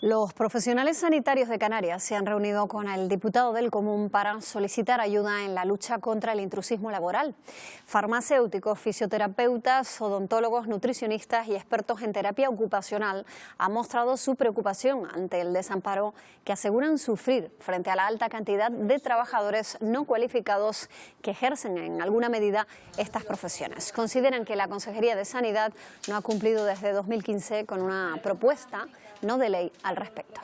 Los profesionales sanitarios de Canarias se han reunido con el diputado del Común para solicitar ayuda en la lucha contra el intrusismo laboral. Farmacéuticos, fisioterapeutas, odontólogos, nutricionistas y expertos en terapia ocupacional han mostrado su preocupación ante el desamparo que aseguran sufrir frente a la alta cantidad de trabajadores no cualificados que ejercen en alguna medida estas profesiones. Consideran que la Consejería de Sanidad no ha cumplido desde 2015 con una propuesta no de ley al respecto.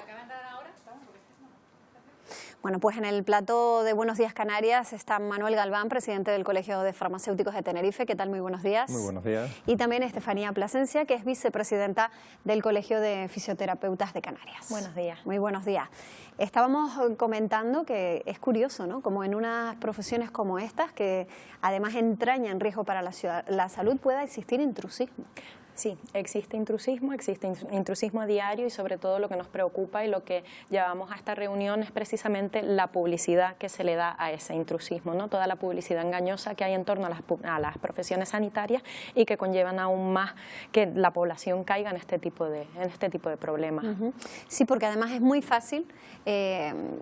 Bueno, pues en el plató de Buenos Días Canarias está Manuel Galván, presidente del Colegio de Farmacéuticos de Tenerife. ¿Qué tal? Muy buenos días. Muy buenos días. Y también Estefanía Plasencia, que es vicepresidenta del Colegio de Fisioterapeutas de Canarias. Buenos días. Muy buenos días. Estábamos comentando que es curioso, ¿no?, como en unas profesiones como estas, que además entrañan riesgo para la salud, pueda existir intrusismo. Sí, existe intrusismo a diario y sobre todo lo que nos preocupa y lo que llevamos a esta reunión es precisamente la publicidad que se le da a ese intrusismo, ¿no? Toda la publicidad engañosa que hay en torno a las profesiones sanitarias y que conllevan aún más que la población caiga en este tipo de problemas. Sí, porque además es muy fácil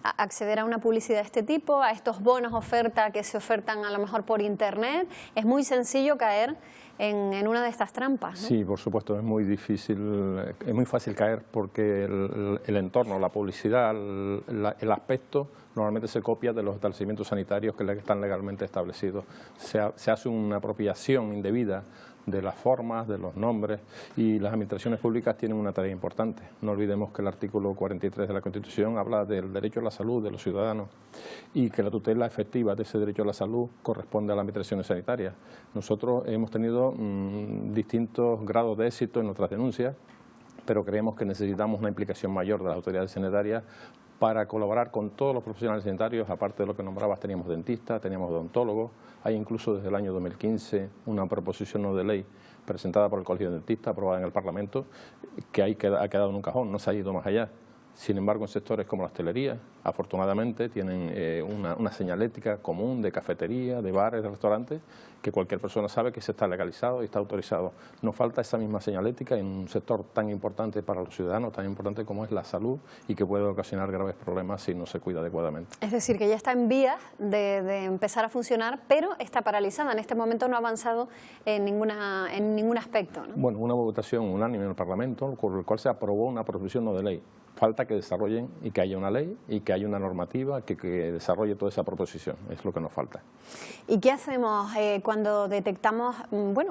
acceder a una publicidad de este tipo, a estos bonos oferta que se ofertan a lo mejor por internet. Es muy sencillo caer en una de estas trampas, ¿no? Sí, por supuesto, es muy difícil, es muy fácil caer porque el entorno, la publicidad, el aspecto normalmente se copia de los establecimientos sanitarios que están legalmente establecidos. Se hace una apropiación indebida de las formas, de los nombres, y las administraciones públicas tienen una tarea importante. No olvidemos que el artículo 43 de la Constitución habla del derecho a la salud de los ciudadanos y que la tutela efectiva de ese derecho a la salud corresponde a las administraciones sanitarias. Nosotros hemos tenido distintos grados de éxito en nuestras denuncias, pero creemos que necesitamos una implicación mayor de las autoridades sanitarias para colaborar con todos los profesionales sanitarios. Aparte de lo que nombrabas, teníamos dentistas, teníamos odontólogos. Hay incluso desde el año 2015 una proposición no de ley presentada por el Colegio de Dentistas, aprobada en el Parlamento, que ha quedado en un cajón, no se ha ido más allá. Sin embargo, en sectores como la hostelería, afortunadamente tienen una señalética común de cafetería, de bares, de restaurantes, que cualquier persona sabe que se está legalizado y está autorizado. Nos falta esa misma señalética en un sector tan importante para los ciudadanos, tan importante como es la salud y que puede ocasionar graves problemas si no se cuida adecuadamente. Es decir, que ya está en vías de empezar a funcionar, pero está paralizada. En este momento no ha avanzado en ningún aspecto, ¿no? Bueno, una votación unánime en el Parlamento, con el cual se aprobó una proposición no de ley. Falta que desarrollen y que haya una ley y que haya una normativa que desarrolle toda esa proposición. Es lo que nos falta. ¿Y qué hacemos cuando detectamos,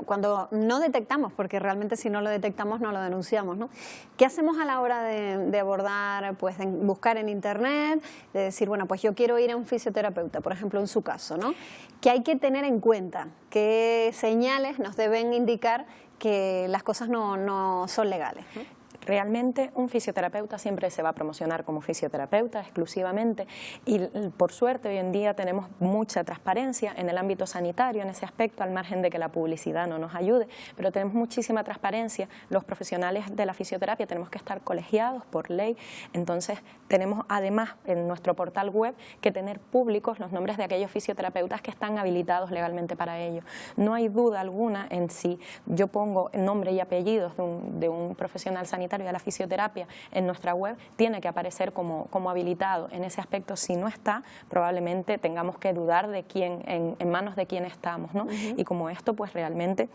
cuando no detectamos, porque realmente si no lo detectamos no lo denunciamos, ¿no? ¿Qué hacemos a la hora de abordar, pues de buscar en internet, de decir, bueno, pues yo quiero ir a un fisioterapeuta, por ejemplo, en su caso, ¿no? ¿Qué hay que tener en cuenta? ¿Qué señales nos deben indicar que las cosas no son legales, ¿no? Realmente un fisioterapeuta siempre se va a promocionar como fisioterapeuta exclusivamente y por suerte hoy en día tenemos mucha transparencia en el ámbito sanitario en ese aspecto, al margen de que la publicidad no nos ayude, pero tenemos muchísima transparencia. Los profesionales de la fisioterapia tenemos que estar colegiados por ley, entonces tenemos además en nuestro portal web que tener públicos los nombres de aquellos fisioterapeutas que están habilitados legalmente para ello. No hay duda alguna en si yo pongo nombre y apellidos de un profesional sanitario de la fisioterapia en nuestra web, tiene que aparecer como habilitado. En ese aspecto, si no está, probablemente tengamos que dudar de en manos de quién estamos, ¿no? Y como esto, pues realmente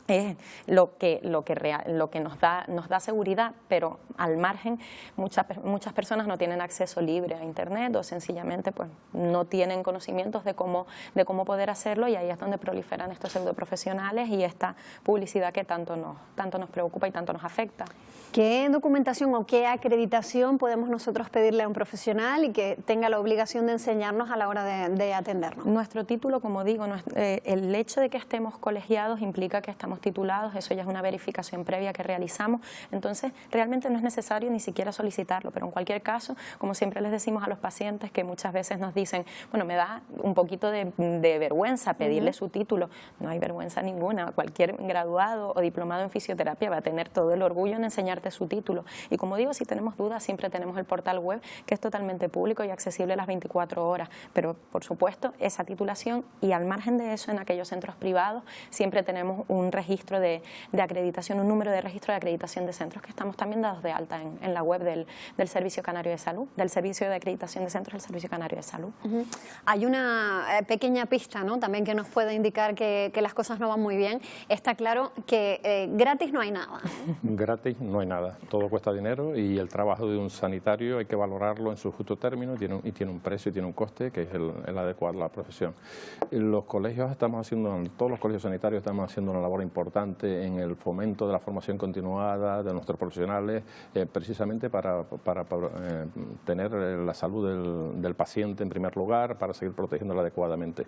es lo que nos da seguridad, pero al margen muchas personas no tienen acceso libre a internet o sencillamente pues no tienen conocimientos de cómo poder hacerlo, y ahí es donde proliferan estos pseudoprofesionales y esta publicidad que tanto nos preocupa y tanto nos afecta. ¿Qué documentación o qué acreditación podemos nosotros pedirle a un profesional y que tenga la obligación de enseñarnos a la hora de atendernos? Nuestro título, como digo, el hecho de que estemos colegiados implica que estamos titulados, eso ya es una verificación previa que realizamos, entonces realmente no es necesario ni siquiera solicitarlo, pero en cualquier caso, como siempre les decimos a los pacientes que muchas veces nos dicen, bueno, me da un poquito de vergüenza pedirle su título. No hay vergüenza ninguna, cualquier graduado o diplomado en fisioterapia va a tener todo el orgullo en enseñarte su título, y como digo, si tenemos dudas siempre tenemos el portal web que es totalmente público y accesible las 24 horas, pero por supuesto esa titulación, y al margen de eso en aquellos centros privados siempre tenemos un registro de acreditación, un número de registro de acreditación de centros que estamos también dados de alta en la web del Servicio Canario de Salud, del Servicio de Acreditación de Centros del Servicio Canario de Salud. Hay una pequeña pista, ¿no?, también que nos puede indicar que las cosas no van muy bien. Está claro que gratis no hay nada. Gratis no hay nada, todo cuesta dinero y el trabajo de un sanitario hay que valorarlo en su justo término y tiene un precio y tiene un coste que es el adecuado a la profesión. Los colegios todos los colegios sanitarios estamos haciendo una labor importante en el fomento de la formación continuada de nuestros profesionales, precisamente para tener la salud del paciente en primer lugar, para seguir protegiéndola adecuadamente.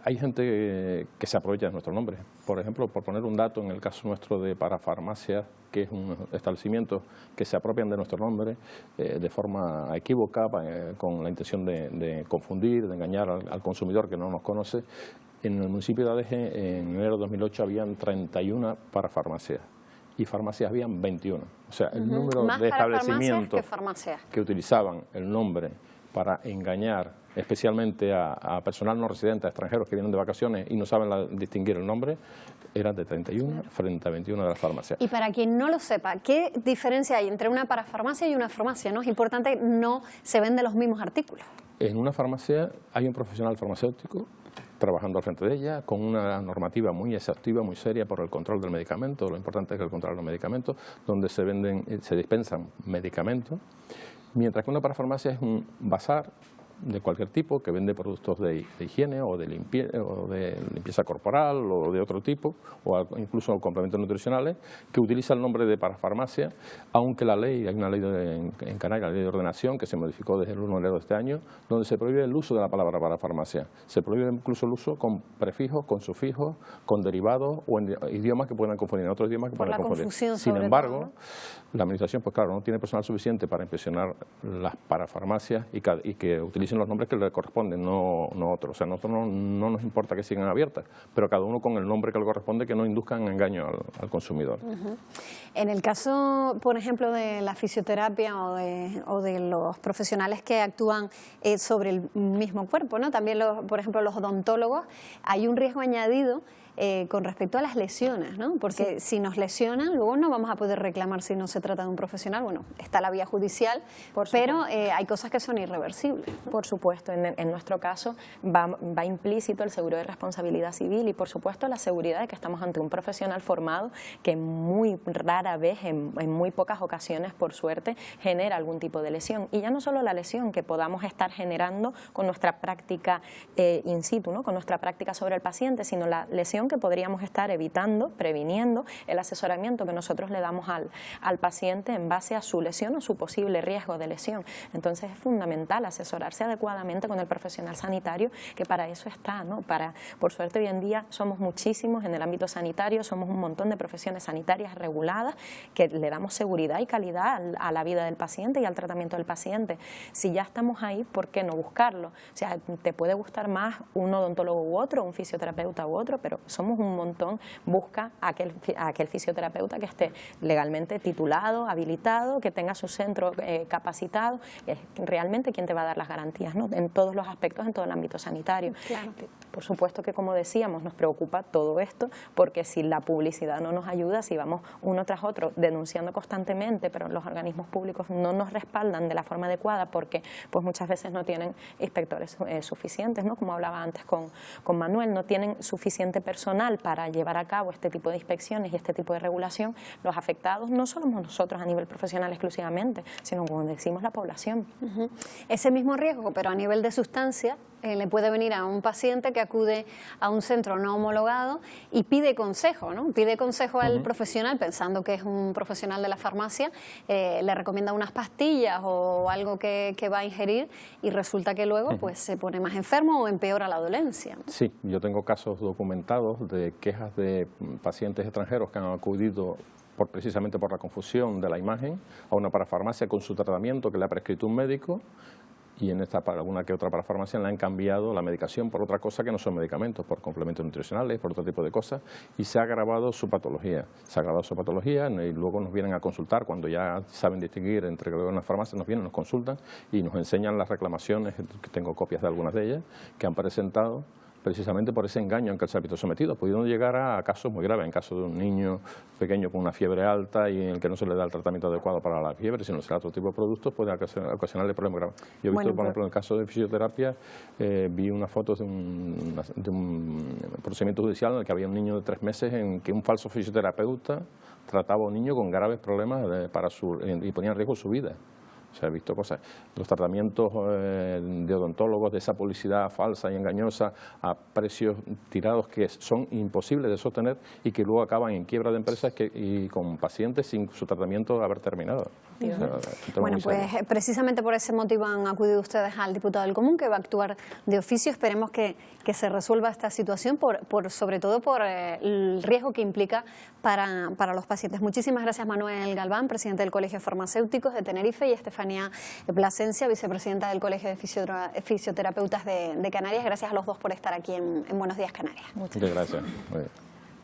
Hay gente que se aprovecha de nuestro nombre. Por ejemplo, por poner un dato, en el caso nuestro de parafarmacia, que es un establecimiento que se apropian de nuestro nombre de forma equívoca, con la intención de confundir, de engañar al consumidor que no nos conoce. En el municipio de Adeje, en enero de 2008, habían 31 parafarmacias y farmacias habían 21. O sea, el número Más de que establecimientos farmacias que utilizaban el nombre para engañar especialmente a personal no residente, a extranjeros que vienen de vacaciones y no saben distinguir el nombre, eran de 31 frente a 21 de las farmacias. Y para quien no lo sepa, ¿qué diferencia hay entre una parafarmacia y una farmacia, ¿no? Es importante, no se venden los mismos artículos. En una farmacia hay un profesional farmacéutico trabajando al frente de ella, con una normativa muy exhaustiva, muy seria por el control del medicamento. Lo importante es que el control de los medicamentos, donde se dispensan medicamentos, mientras que una parafarmacia es un bazar de cualquier tipo que vende productos de higiene o de limpieza corporal o de otro tipo, o incluso complementos nutricionales, que utiliza el nombre de parafarmacia, aunque hay una ley en Canarias, la ley de ordenación, que se modificó desde el 1 de enero de este año, donde se prohíbe el uso de la palabra parafarmacia. Se prohíbe incluso el uso con prefijos, con sufijos, con derivados o en idiomas que puedan confundir, en otros idiomas que puedan confundir. Sin embargo, ¿no? La Administración, pues claro, no tiene personal suficiente para inspeccionar las parafarmacias y que utilicen los nombres que le corresponden, no otros. O sea, a nosotros no nos importa que sigan abiertas, pero cada uno con el nombre que le corresponde, que no induzcan engaño al consumidor. En el caso, por ejemplo, de la fisioterapia o de los profesionales que actúan sobre el mismo cuerpo, ¿no? También, por ejemplo, los odontólogos, hay un riesgo añadido con respecto a las lesiones, ¿no? Porque si nos lesionan, luego no vamos a poder reclamar si no se trata de un profesional. Bueno, está la vía judicial, pero hay cosas que son irreversibles, ¿no? Por supuesto, en nuestro caso va implícito el seguro de responsabilidad civil y, por supuesto, la seguridad de que estamos ante un profesional formado que muy rara vez, en muy pocas ocasiones, por suerte, genera algún tipo de lesión. Y ya no solo la lesión que podamos estar generando con nuestra práctica in situ, ¿no? Con nuestra práctica sobre el paciente, sino la lesión que podríamos estar evitando, previniendo, el asesoramiento que nosotros le damos al paciente en base a su lesión o su posible riesgo de lesión. Entonces es fundamental asesorarse adecuadamente con el profesional sanitario, que para eso está, ¿no? Por suerte hoy en día somos muchísimos en el ámbito sanitario, somos un montón de profesiones sanitarias reguladas que le damos seguridad y calidad a la vida del paciente y al tratamiento del paciente. Si ya estamos ahí, ¿por qué no buscarlo? O sea, te puede gustar más un odontólogo u otro, un fisioterapeuta u otro, pero somos un montón. Busca a aquel fisioterapeuta que esté legalmente titulado, habilitado, que tenga su centro capacitado, es realmente quien te va a dar las garantías, ¿no? En todos los aspectos, en todo el ámbito sanitario. Claro. Por supuesto que, como decíamos, nos preocupa todo esto, porque si la publicidad no nos ayuda, si vamos uno tras otro denunciando constantemente, pero los organismos públicos no nos respaldan de la forma adecuada porque pues muchas veces no tienen inspectores suficientes, ¿no? Como hablaba antes con Manuel, no tienen suficiente personal para llevar a cabo este tipo de inspecciones y este tipo de regulación. Los afectados no somos nosotros a nivel profesional exclusivamente, sino, como decimos, la población. Ese mismo riesgo, pero a nivel de sustancia, le puede venir a un paciente que acude a un centro no homologado y pide consejo, ¿no? Pide consejo al profesional, pensando que es un profesional de la farmacia, le recomienda unas pastillas o algo que va a ingerir y resulta que luego pues se pone más enfermo o empeora la dolencia, ¿no? Sí, yo tengo casos documentados de quejas de pacientes extranjeros que han acudido precisamente por la confusión de la imagen a una parafarmacia con su tratamiento que le ha prescrito un médico, y en alguna que otra parafarmacia le han cambiado la medicación por otra cosa que no son medicamentos, por complementos nutricionales, por otro tipo de cosas, y se ha agravado su patología. Se ha agravado su patología y luego nos vienen a consultar cuando ya saben distinguir entre una farmacia, nos consultan y nos enseñan las reclamaciones, que tengo copias de algunas de ellas, que han presentado precisamente por ese engaño en que se ha visto sometido, pudiendo llegar a casos muy graves, en caso de un niño pequeño con una fiebre alta y en el que no se le da el tratamiento adecuado para la fiebre, sino se le da otro tipo de productos, puede ocasionarle problemas graves. Yo he visto, por ejemplo, en el caso de fisioterapia, vi unas fotos de un procedimiento judicial en el que había un niño de 3 meses en que un falso fisioterapeuta trataba a un niño con graves problemas y ponía en riesgo su vida. Se han visto cosas. Los tratamientos de odontólogos, de esa publicidad falsa y engañosa a precios tirados que son imposibles de sostener y que luego acaban en quiebra de empresas y con pacientes sin su tratamiento haber terminado. Bueno, pues precisamente por ese motivo han acudido ustedes al diputado del Común, que va a actuar de oficio. Esperemos que se resuelva esta situación, sobre todo por el riesgo que implica para los pacientes. Muchísimas gracias, Manuel Galván, presidente del Colegio de Farmacéuticos de Tenerife, y Estefanía Plasencia, vicepresidenta del Colegio de Fisioterapeutas de Canarias. Gracias a los dos por estar aquí en Buenos Días, Canarias. Muchas gracias.